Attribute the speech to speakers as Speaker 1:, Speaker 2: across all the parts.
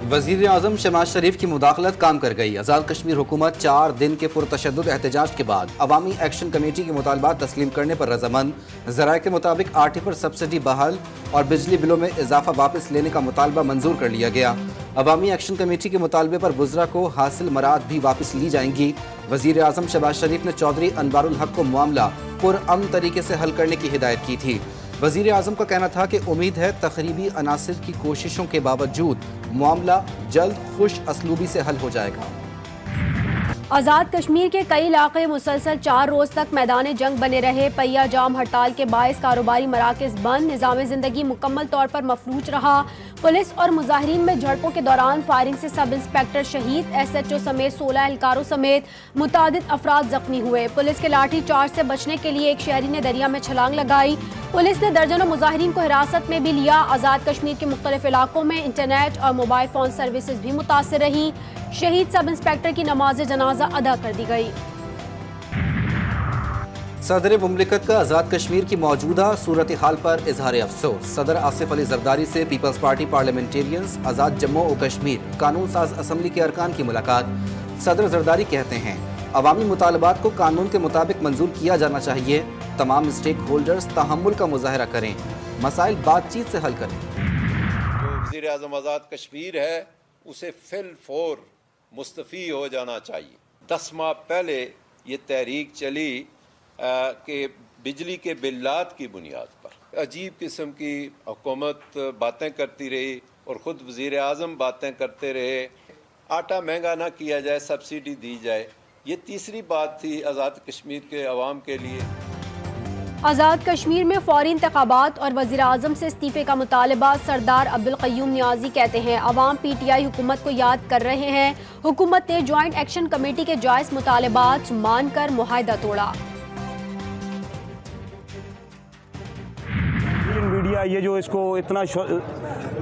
Speaker 1: वज़ीर आज़म शहबाज शरीफ की मुदाखलत काम कर गई। आज़ाद कश्मीर हुकूमत 4 दिन के पुरतशद्दुद एहतजाज के बाद अवामी एक्शन कमेटी के मुतालबात तस्लीम करने पर रजामंद। ज़राए के मुताबिक आटे पर सब्सिडी बहाल और बिजली बिलों में इजाफा वापस लेने का मुतालबा मंजूर कर लिया गया। अवामी एक्शन कमेटी के मुतालबे पर वुज़रा को हासिल मराद भी वापस ली जाएंगी। वज़ीर आज़म शहबाज शरीफ ने चौधरी अनवारुल हक को मामला पुरअमन तरीके से हल करने की हिदायत की थी। वज़ीर आज़म का कहना था कि उम्मीद है तखरीबी अनासिर की कोशिशों के बावजूद मामला जल्द खुश असलूबी से हल हो जाएगा।
Speaker 2: आज़ाद कश्मीर के कई इलाके मुसलसल 4 रोज तक मैदान जंग बने रहे। पहिया जाम हड़ताल के बायस कारोबारी मराकज़ बंद, निज़ाम ज़िंदगी मुकम्मल तौर पर मफलूज रहा। पुलिस और मुजाहिरीन में झड़पों के दौरान फायरिंग से सब इंस्पेक्टर शहीद, SHO समेत 16 एहलकारों समेत मुतादिद अफराद जख्मी हुए। पुलिस के लाठी चार्ज से बचने के लिए एक शहरी ने दरिया में छलांग लगाई। पुलिस ने दर्जनों मुजाहिरीन को हिरासत में भी लिया। आज़ाद कश्मीर के मुख्तलिफ इलाकों में इंटरनेट और मोबाइल फ़ोन सर्विसेज भी मुतासर रहीं। शहीद सब इंस्पेक्टर की नमाज जनाजा अदा कर दी गई।
Speaker 1: सदर मुमलिकत का आज़ाद कश्मीर की मौजूदा सूरत हाल पर इजहार अफसोस। सदर आसिफ अली जरदारी से पीपल्स पार्टी पार्लियामेंटेरियंस आज़ाद जम्मू और कश्मीर कानून साज असम्बली के अरकान की मुलाकात। सदर जरदारी कहते हैं अवामी मुतालबात को कानून के मुताबिक मंजूर किया जाना चाहिए। तमाम स्टेक होल्डर्स तहम्मुल का मुजाहरा करें, मसाइल बातचीत से हल करें।
Speaker 3: जो वज़ीर आज़म आज़ाद कश्मीर है उसे फिल फोर मुस्तफ़ी हो जाना चाहिए। 10 माह पहले ये तहरीक चली कि बिजली के बिल्लात की बुनियाद पर अजीब किस्म की हुकूमत बातें करती रही और ख़ुद वज़ीर आज़म बातें करते रहे। आटा महंगा ना किया जाए, सब्सिडी दी जाए। ये तीसरी बात थी आज़ाद कश्मीर के अवाम के लिए।
Speaker 2: आज़ाद कश्मीर में फौरी इंतखाबात और वज़ीर आज़म से इस्तीफ़े का मुतालबा। सरदार अब्दुल क़य्यूम नियाज़ी कहते हैं अवाम PTI हुकूमत को याद कर रहे हैं। हुकूमत ने जॉइंट एक्शन कमेटी के जायज़ मुतालबात मानकर मुआहदा तोड़ा।
Speaker 4: मीडिया ये जो इसको इतना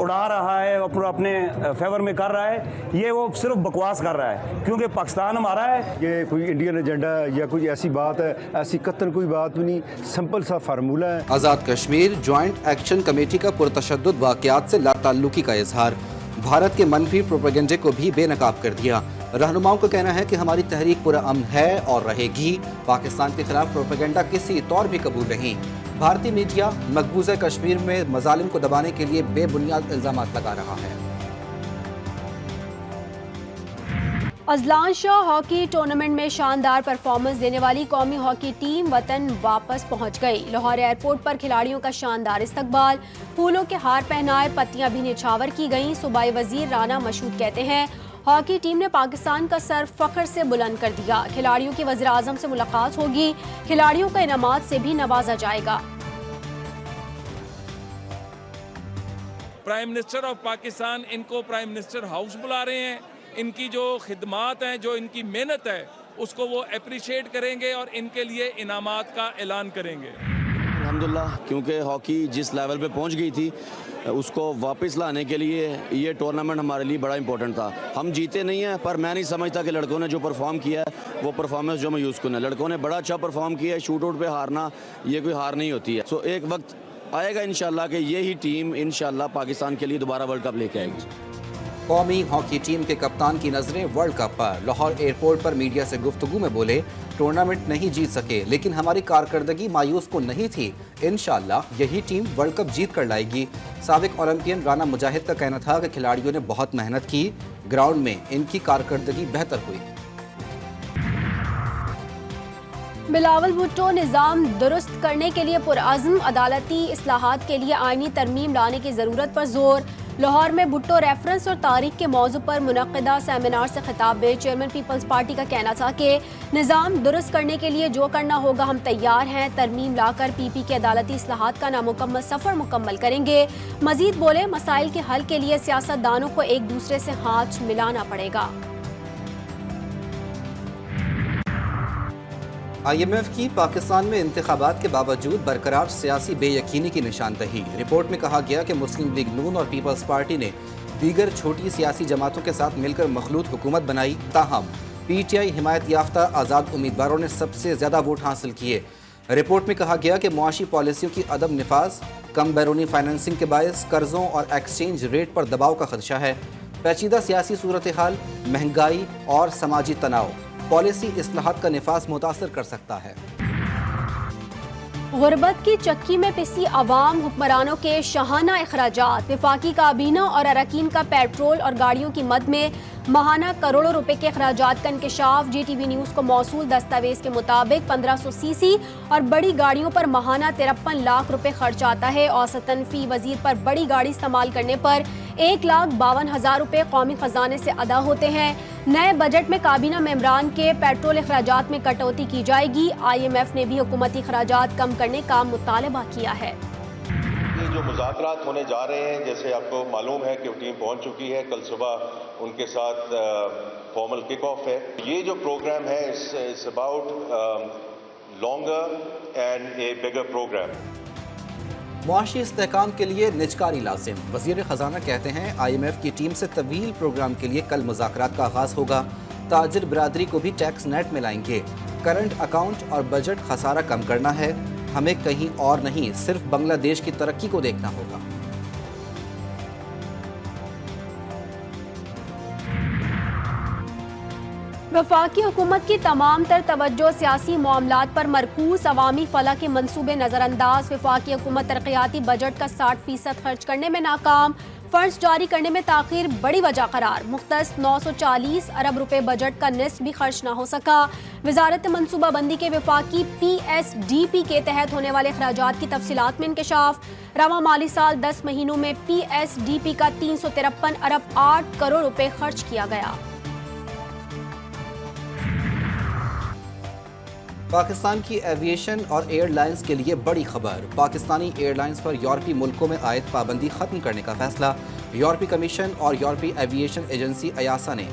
Speaker 4: उड़ा रहा है, अपने फेवर में कर रहा है, ये वो सिर्फ बकवास कर रहा है, क्योंकि पाकिस्तान हमारा है।
Speaker 5: ये कोई इंडियन एजेंडा है या कोई ऐसी बात है, ऐसी कतन कोई बात नहीं, सिंपल सा फार्मूला है।
Speaker 1: Azad Kashmir joint action committee का पुरतशद्दुद वाक़यात से लाताल्लुकी का इजहार। भारत के मनफी प्रोपेगेंडे को भी बेनकाब कर दिया। रहनुमाओं का कहना है कि हमारी तहरीक पुरअमन है और रहेगी। पाकिस्तान के खिलाफ प्रोपेगेंडा किसी तौर भी कबूल नहीं। भारतीय मीडिया मकबूजा कश्मीर में मजालिम को दबाने के लिए बेबुनियाद इल्जामात लगा रहा है।
Speaker 2: अजलान शाह हॉकी टूर्नामेंट में शानदार परफॉर्मेंस देने वाली कौमी हॉकी टीम वतन वापस पहुंच गई। लाहौर एयरपोर्ट पर खिलाड़ियों का शानदार इस्तकबाल, फूलों के हार पहनाए, पत्तियां भी निछावर की गईं। सूबाई वजीर राना मशहूद कहते हैं हॉकी टीम ने पाकिस्तान का सर फख्र से बुलंद कर दिया। खिलाड़ियों की वज़ीर आज़म से मुलाकात होगी। खिलाड़ियों को इनामात से भी नवाजा जाएगा।
Speaker 6: प्राइम मिनिस्टर ऑफ पाकिस्तान इनको प्राइम मिनिस्टर हाउस बुला रहे हैं। इनकी जो खिदमात हैं, जो इनकी मेहनत है, उसको वो अप्रिशिएट करेंगे और इनके लिए इनामात का ऐलान करेंगे।
Speaker 7: अल्हम्दुलिल्लाह, क्योंकि हॉकी जिस लेवल पे पहुंच गई थी उसको वापस लाने के लिए ये टूर्नामेंट हमारे लिए बड़ा इंपॉर्टेंट था। हम जीते नहीं हैं, पर मैं नहीं समझता कि लड़कों ने जो परफॉर्म किया है वो परफॉर्मेंस जो मैं यूज़ करना है। लड़कों ने बड़ा अच्छा परफॉर्म किया है। शूट आउट पे हारना ये कोई हार नहीं होती है। सो एक वक्त आएगा इंशाल्लाह कि यही टीम इंशाल्लाह पाकिस्तान के लिए दोबारा वर्ल्ड कप लेके आएगी।
Speaker 1: कौमी हॉकी टीम के कप्तान की नजरें वर्ल्ड कप पर। लाहौर एयरपोर्ट पर मीडिया से गुफ्तगू में बोले टूर्नामेंट नहीं जीत सके, लेकिन हमारी कारकर्दगी मायूस को नहीं थी। इंशाल्लाह यही टीम वर्ल्ड कप जीत कर लाएगी। साबिक ओलंपियन राना मुजाहिद का कहना था कि खिलाड़ियों ने बहुत मेहनत की, ग्राउंड में इनकी कारकर्दगी बेहतर हुई।
Speaker 2: बिलावल भुट्टो निज़ाम दुरुस्त करने के लिए पुरअज़्म, अदालती इस्लाहात के लिए आईनी तरमीम लाने की ज़रूरत पर जोर। लाहौर में भुट्टो रेफरेंस और तारीख के मौजू पर मुनक़दा सेमिनार से खिताब में चेयरमैन पीपल्स पार्टी का कहना था कि निज़ाम दुरुस्त करने के लिए जो करना होगा हम तैयार हैं। तरमीम लाकर PP के अदालती इस्लाहात का नामुकम्मल सफ़र मुकम्मल करेंगे। मज़ीद बोले मसाइल के हल के लिए सियासतदानों को एक दूसरे से हाथ मिलाना पड़ेगा।
Speaker 1: IMF की पाकिस्तान में इंतखाबात के बावजूद बरकरार सियासी बेयकीनी की निशानदही। रिपोर्ट में कहा गया कि मुस्लिम लीग नून और पीपल्स पार्टी ने दीगर छोटी सियासी जमातों के साथ मिलकर मखलूत हुकूमत बनाई। ताहम PTI हिमायत याफ्ता आज़ाद उम्मीदवारों ने सबसे ज़्यादा वोट हासिल किए। रिपोर्ट में कहा गया कि मुआशी पॉलिसियों की अदम निफाज, कम बैरूनी फाइनेंसिंग के बायस कर्जों और एक्सचेंज रेट पर दबाव का खदशा है। पेचीदा सियासी सूरत हाल, महंगाई और समाजी तनाव पॉलिसी इस्लाहात का निफाज मुतासर कर सकता है।
Speaker 2: गुर्बत की चक्की में पिसी अवाम, हुक्मरानों के शाहाना अखराजात, वफाकी काबीना और अरकान का पेट्रोल और गाड़ियों की मद में माहाना करोड़ों रुपए के अखराजात का इंकशाफ। GTV न्यूज़ को मौसूल दस्तावेज के मुताबिक 1500 सीसी और बड़ी गाड़ियों पर माहाना 53 लाख रुपए खर्च आता है। औसतन फी वजीर पर बड़ी गाड़ी इस्तेमाल करने पर 1,52,000 रुपए कौमी खजाने से अदा होते हैं। नए बजट में काबीना मेंबरान के पेट्रोल अखराजात में कटौती की जाएगी। IMF ने भी हुकूमती अखराजात कम करने का मुतालबा किया है।
Speaker 8: ये जो मुज़ाकरात होने जा रहे हैं, जैसे आपको मालूम है कि टीम पहुंच चुकी है, कल सुबह उनके साथ फॉर्मल किक ऑफ है। ये जो प्रोग्राम है it's about longer and a bigger programme.
Speaker 1: मुआशी इस्तेहकाम के लिए निजकारी लाजिम, वज़ीर ख़जाना कहते हैं IMF की टीम से तवील प्रोग्राम के लिए कल मुज़ाकरात का आगाज़ होगा। ताजिर बिरादरी को भी टैक्स नेट में लाएंगे। करंट अकाउंट और बजट खसारा कम करना है, हमें कहीं और नहीं सिर्फ बांग्लादेश की तरक्की को देखना होगा।
Speaker 2: वफाकी हुकूमत की तमाम तर तवज्जो सियासी मामलात पर मरकूज, अवामी फलाह के मंसूबे नज़रअंदाज। वफाकी हुकूमत तरक्याती बजट का 60% खर्च करने में नाकाम, फंड्स जारी करने में ताख़ीर बड़ी वजह करार। मुख्तस 940 अरब रुपए बजट का निस्फ भी खर्च ना हो सका। वजारत मनसूबा बंदी के वफाकी PSDP के तहत होने वाले अखराजात की तफसीलात में इंकशाफ। रवा माली साल 10 महीनों में PSDP का 353 अरब 8 करोड़ रुपए खर्च किया गया।
Speaker 1: पाकिस्तान की एविएशन और एयरलाइंस के लिए बड़ी खबर, पाकिस्तानी एयरलाइंस पर यूरोपीय मुल्कों में आयद पाबंदी खत्म करने का फैसला। यूरोपीय कमीशन और यूरोपीय एविएशन एजेंसी EASA ने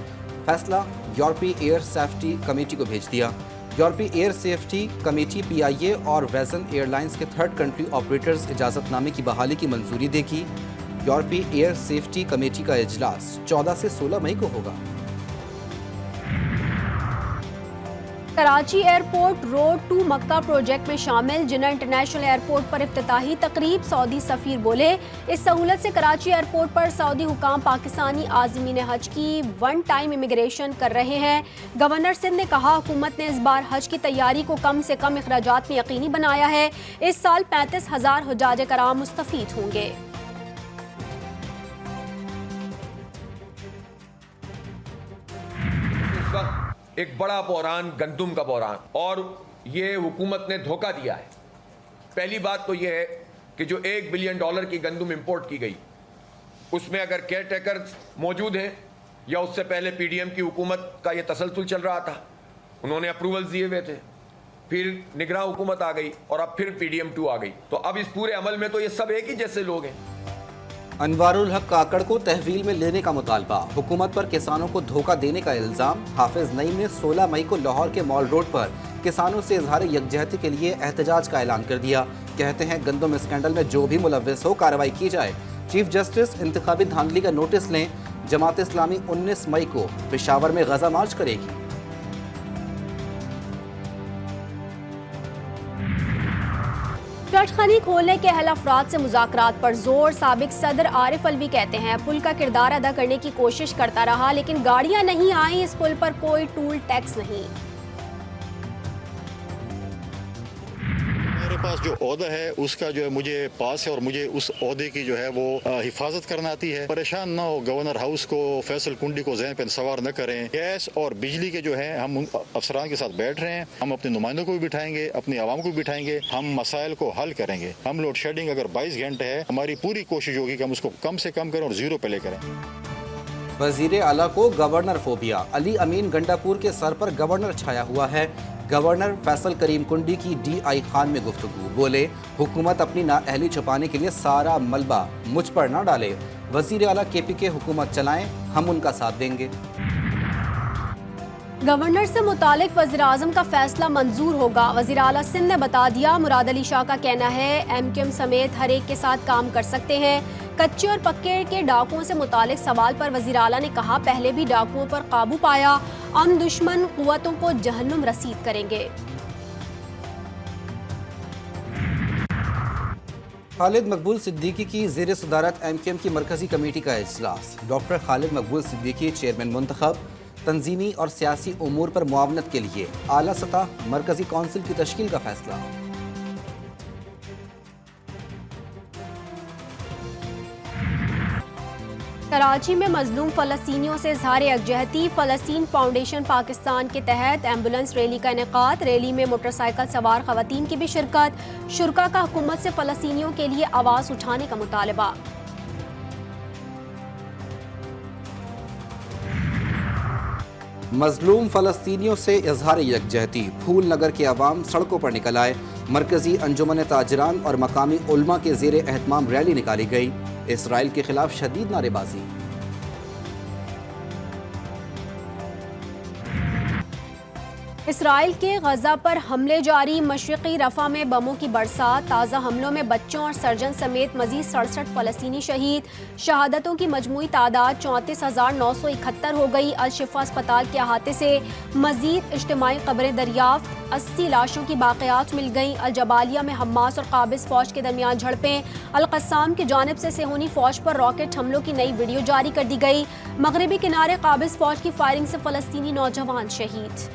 Speaker 1: फैसला यूरोपीय एयर सेफ्टी कमेटी को भेज दिया। यूरोपीय एयर सेफ्टी कमेटी PIA और वेजन एयरलाइंस के थर्ड कंट्री ऑपरेटर्स इजाज़तनामे की बहाली की मंजूरी देगी। यूरोपीय एयर सेफ्टी कमेटी का इजलास 14 से 16 मई को होगा।
Speaker 2: Karachi airport road to Makkah project में शामिल जिन्ना इंटरनेशनल एयरपोर्ट पर इफ्तिताही तकरीब। सऊदी सफीर बोले, इस सहूलत से कराची एयरपोर्ट पर सऊदी हुकाम पाकिस्तानी आज़मीन हज की वन टाइम इमिग्रेशन कर रहे हैं। गवर्नर सिंध ने कहा, हुकूमत ने इस बार हज की तैयारी को कम से कम अखराजात में यकीनी बनाया है। इस साल 35,000 हुज्जाज कराम मुस्तफीद होंगे।
Speaker 9: एक बड़ा बहरान गंदुम का बहरान, और ये हुकूमत ने धोखा दिया है। पहली बात तो ये है कि जो $1 बिलियन की गंदुम इंपोर्ट की गई, उसमें अगर केयर टेकर मौजूद हैं या उससे पहले PDM की हुकूमत का ये तसलसल चल रहा था, उन्होंने अप्रूवल दिए हुए थे, फिर निगरान हुकूमत आ गई और अब फिर PDM 2 आ गई, तो अब इस पूरे अमल में तो ये सब एक ही जैसे लोग हैं।
Speaker 1: अनवारुल हक काकड़ को तहवील में लेने का मुतालबा, हुकूमत पर किसानों को धोखा देने का इल्ज़ाम। हाफिज नईम ने 16 मई को लाहौर के मॉल रोड पर किसानों से इजहार यकजहती के लिए एहतजाज का ऐलान कर दिया। कहते हैं गंदम स्कैंडल में जो भी मुलव्विस हो कार्रवाई की जाए। चीफ जस्टिस इंतखाबी धांधली का नोटिस लें। जमात इस्लामी 19 मई को पेशावर में गजा मार्च करेगी।
Speaker 2: तटखनी खोलने के अहल अफराद से मुज़ाकरात पर जोर। साबिक सदर आरिफ अलवी कहते हैं, पुल का किरदार अदा करने की कोशिश करता रहा, लेकिन गाड़ियां नहीं आई, इस पुल पर कोई टूल टैक्स नहीं।
Speaker 10: मेरे पास जो ओहदा है उसका जो है मुझे पास है और मुझे उस ओहदे की जो है वो हिफाजत करना आती है। परेशान ना हो, गवर्नर हाउस को, फैसल कुंडी को ज़हन पे सवार न करें। गैस और बिजली के जो है हम अफसरान के साथ बैठ रहे हैं, हम अपने नुमाइंदों को भी बिठाएंगे, अपनी आवाम को भी बिठाएंगे, हम मसाइल को हल करेंगे। हम लोड शेडिंग अगर 22 घंटे है, हमारी पूरी कोशिश होगी कि हम उसको कम से कम करें और जीरो पे ले करें।
Speaker 1: वजीर आला को गवर्नर फोबिया, अली अमीन गंडापुर के सर पर गवर्नर छाया हुआ है। गवर्नर फैसल करीम कुंडी की DI खान में गुफ्तगू, बोले हुकूमत अपनी नाअहली छुपाने के लिए सारा मलबा मुझ पर न डाले। वजीर आला KPK हुकूमत चलाएं, हम उनका साथ देंगे।
Speaker 2: गवर्नर से मुतालिक वज़ीर आज़म का फैसला मंजूर होगा, वज़ीर आला सिंध ने बता दिया। मुराद अली शाह का कहना है, MQM समेत हर एक के साथ काम कर सकते हैं। कच्चे और पक्के के डाकुओं से मुतालिक सवाल पर वज़ीर आला ने कहा, पहले भी डाकुओं पर काबू पाया, हम दुश्मन कुव्वतों को जहन्नुम रसीद करेंगे।
Speaker 1: खालिद मकबूल सिद्दीकी की ज़ेर सदारत MKM की मरकज़ी कमेटी का इजलास। डॉक्टर खालिद मकबूल सिद्दीकी चेयरमैन मुंतखब। तंजीमी और सियासी उमूर पर मुआवनत के लिए आला सतह मरकज़ी कौंसिल की तश्कील का फैसला।
Speaker 2: कराची में मजलूम फ़लस्तीनियों से इज़हार यकजहती। फ़लस्तीन फाउंडेशन पाकिस्तान के तहत एम्बुलेंस रैली का इनेकाद। रैली में मोटरसाइकिल सवार ख़वातीन की भी शिरकत। शुरका का हुकूमत से फ़लस्तीनियों के लिए आवाज़ उठाने का मुतालबा।
Speaker 1: मजलूम फ़लस्तीनियों से इज़हार यकजहती। फूल नगर के अवाम सड़कों पर निकल आए। मरकज़ी अंजुमन ताजरान और मकामी उलमा के ज़ेर एहतमाम रैली निकाली गई। इसराइल के खिलाफ शदीद नारेबाजी।
Speaker 2: इसराइल के गजा पर हमले जारी। मशरिकी रफा में बमों की बरसात। ताज़ा हमलों में बच्चों और सर्जन समेत मजीद 67 फ़लस्तीनी शहीद। शहादतों की मजमूई तादाद 34,971 हो गई। अल-शिफा अस्पताल के अहाते से मजीद इज्तिमाई कब्रें दरियाफ्त। 80 लाशों की बाक़ियात मिल गईं। अल-जबालिया में हमास और काबिज़ फ़ौज के दरमियान झड़पें। अल-क़स्साम की जानिब से सेहूनी फ़ौज पर रॉकेट हमलों की नई वीडियो जारी कर दी गई। मगरबी किनारे काबिज़ फ़ौज की फायरिंग से फ़लस्तीनी नौजवान शहीद।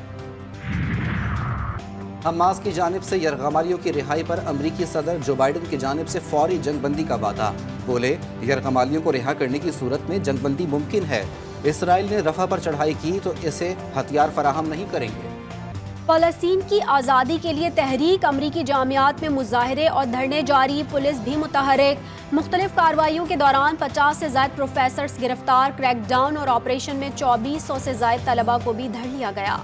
Speaker 1: हमास की जानिब से यरगमालियों की रिहाई पर अमरीकी सदर जो बाइडन की जानिब से फौरी जंगबंदी का वादा। बोले, यरगमालियों को रिहा करने की सूरत में जंगबंदी मुमकिन है। इसराइल ने रफा पर चढ़ाई की तो इसे हथियार फराहम नहीं करेंगे।
Speaker 2: फ़लस्तीन की आज़ादी के लिए तहरीक। अमरीकी जामियात में मुजाहरे और धरने जारी। पुलिस भी मुतहरिक। मुख्तलिफ कार्रवाइयों के दौरान 50 से ज़ायद प्रोफेसर्स गिरफ्तार। क्रैकडाउन और ऑपरेशन में 2400 से ज़ायद तलबा को भी धर लिया गया।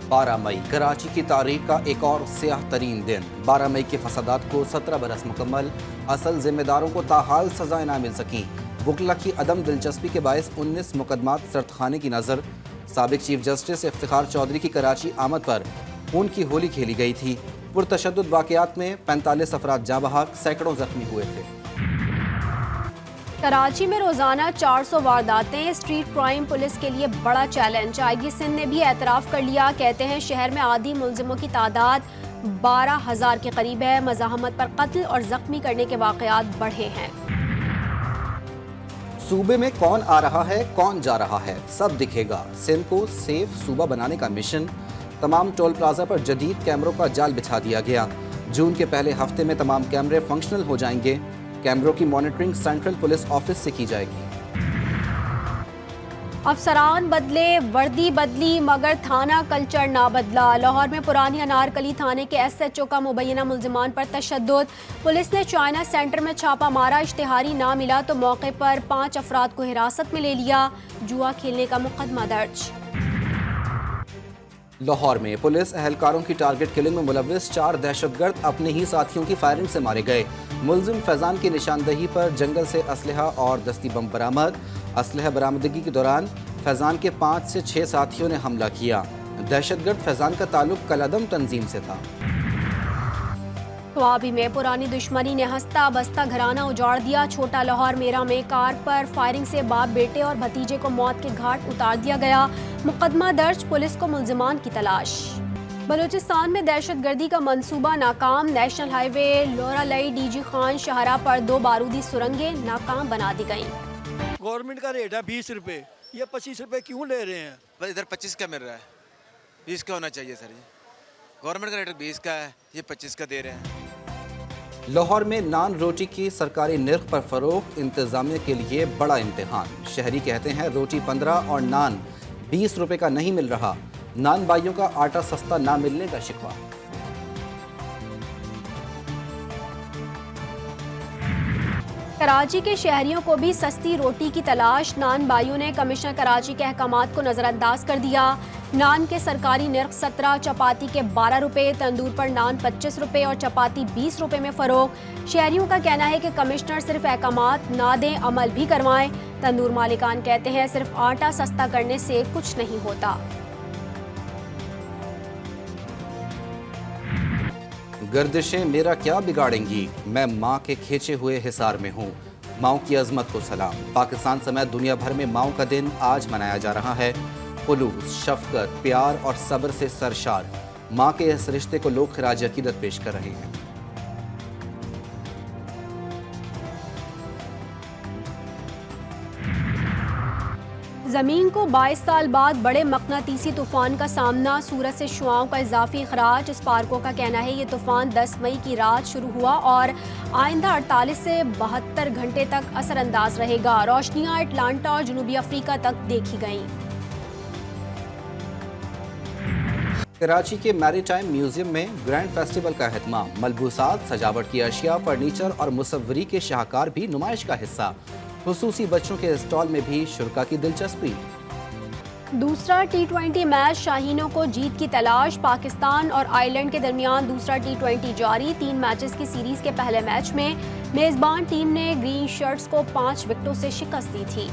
Speaker 1: 12 मई कराची की तारीख का एक और स्याह तरीन दिन। 12 मई के फसादात को 17 बरस मुकम्मल। असल जिम्मेदारों को ताहाल सजाएं ना मिल सकी। वकला की अदम दिलचस्पी के बायस 19 मुकदमात सरतखाने की नज़र। साबिक चीफ जस्टिस इफ्तिखार चौधरी की कराची आमद पर खून की होली खेली गई थी। पुरतशद्दुद वाक़यात में 45 अफराद जाँ बहक, सैकड़ों जख्मी हुए थे।
Speaker 2: कराची में रोजाना 400 वारदातें। स्ट्रीट क्राइम पुलिस के लिए बड़ा चैलेंज। आईजी सिंध ने भी एतराफ़ कर लिया। कहते हैं शहर में आदी मुलजिमों की तादाद 12,000 के करीब है। मज़ाहमत पर कत्ल और जख्मी करने के वाक़यात बढ़े हैं।
Speaker 1: सूबे में कौन आ रहा है, कौन जा रहा है, सब दिखेगा। सिंध को सेफ सूबा बनाने का मिशन। तमाम टोल प्लाजा पर जदीद कैमरों का जाल बिछा दिया गया। जून के पहले हफ्ते में तमाम कैमरे फंक्शनल हो जाएंगे। कैमरों की मॉनिटरिंग सेंट्रल पुलिस ऑफिस से की जाएगी।
Speaker 2: अफसरान बदले, वर्दी बदली, मगर थाना कल्चर ना बदला। लाहौर में पुरानी अनारकली थाने के SHO का मुबैना मुल्जिमान पर तशद्दुद। पुलिस ने चाइना सेंटर में छापा मारा। इश्तिहारी ना मिला तो मौके पर 5 अफराद को हिरासत में ले लिया। जुआ खेलने का मुकदमा दर्ज।
Speaker 1: लाहौर में पुलिस एहलकारों की टारगेट किलिंग में मुलव्विस 4 दहशतगर्द अपने ही साथियों की फायरिंग से मारे गए। मुलजिम फैजान की निशानदही पर जंगल से असलहा और दस्ती बम बरामद। असलहा बरामदगी के दौरान फैजान के 5 से 6 साथियों ने हमला किया। दहशतगर्द फैजान का ताल्लुक कलअदम तंजीम से था।
Speaker 2: ख्वाबी में पुरानी दुश्मनी ने हंसता बसता घराना उजाड़ दिया। छोटा लाहौर मेरा में कार पर फायरिंग से बाप बेटे और भतीजे को मौत के घाट उतार दिया गया। मुकदमा दर्ज, पुलिस को मुल्जिमान की तलाश। बलूचिस्तान में दहशतगर्दी का मंसूबा नाकाम। नेशनल हाईवे लोरालई DG खान शाहरा पर 2 बारूदी सुरंगें नाकाम बना दी गईं।
Speaker 11: गवर्नमेंट का रेट है 20 रुपये, ये 25 रुपये क्यों ले रहे हैं?
Speaker 12: बस इधर 25 का मिल रहा है, 20 का होना चाहिए सर जी। गवर्नमेंट का रेट 20 का है, ये 25 का दे रहे हैं।
Speaker 1: लाहौर में नान रोटी की सरकारी निर्ख पर फरोख्त इंतजामिया के लिए बड़ा इम्तिहान। शहरी कहते हैं रोटी 15 और नान 20 रुपए का नहीं मिल रहा। नान बाइयों का आटा सस्ता ना मिलने का शिकवा।
Speaker 2: कराची के शहरियों को भी सस्ती रोटी की तलाश। नान बाइयों ने कमिश्नर कराची के अहकामात को नज़रअंदाज कर दिया। नान के सरकारी निर्ख 17, चपाती के 12 रुपये, तंदूर पर नान 25 रुपये और चपाती 20 रुपये में फ़रोख्त। शहरियों का कहना है कि कमिश्नर सिर्फ अहकामात ना दें, अमल भी करवाएं। तंदूर मालिकान कहते हैं सिर्फ आटा सस्ता करने से कुछ नहीं होता।
Speaker 1: गर्दिशें मेरा क्या बिगाड़ेंगी, मैं माँ के खींचे हुए हिसार में हूँ। माँ की अजमत को सलाम। पाकिस्तान समेत दुनिया भर में माँ का दिन आज मनाया जा रहा है। खुलूस, शफकत, प्यार और सब्र से सरशार माँ के इस रिश्ते को लोग खिराज अकीदत पेश कर रहे हैं।
Speaker 2: زمین کو 22 سال بعد بڑے مقناطیسی طوفان کا سامنا، سورج سے شعاؤں کا اضافی اخراج۔ اسپارکو کا کہنا ہے یہ طوفان 10 مئی کی رات شروع ہوا اور آئندہ 48 سے 72 گھنٹے تک اثر انداز رہے گا۔ روشنیاں اٹلانٹا اور جنوبی افریقہ تک دیکھی گئیں۔
Speaker 1: کراچی کے میری ٹائم میوزیم میں گرینڈ فیسٹیول کا اہتمام، ملبوسات، سجاوٹ کی اشیاء، فرنیچر اور مصوری کے شاہکار بھی نمائش کا حصہ۔ خصوصی بچوں کے اسٹال میں بھی شرکاء کی دلچسپی۔
Speaker 2: دوسرا T20 میچ، شاہینوں کو جیت کی تلاش۔ پاکستان اور آئرلینڈ کے درمیان دوسرا T20 جاری۔ 3 میچز کی سیریز کے پہلے میچ میں میزبان ٹیم نے گرین شرٹس کو 5 وکٹوں سے شکست دی تھی۔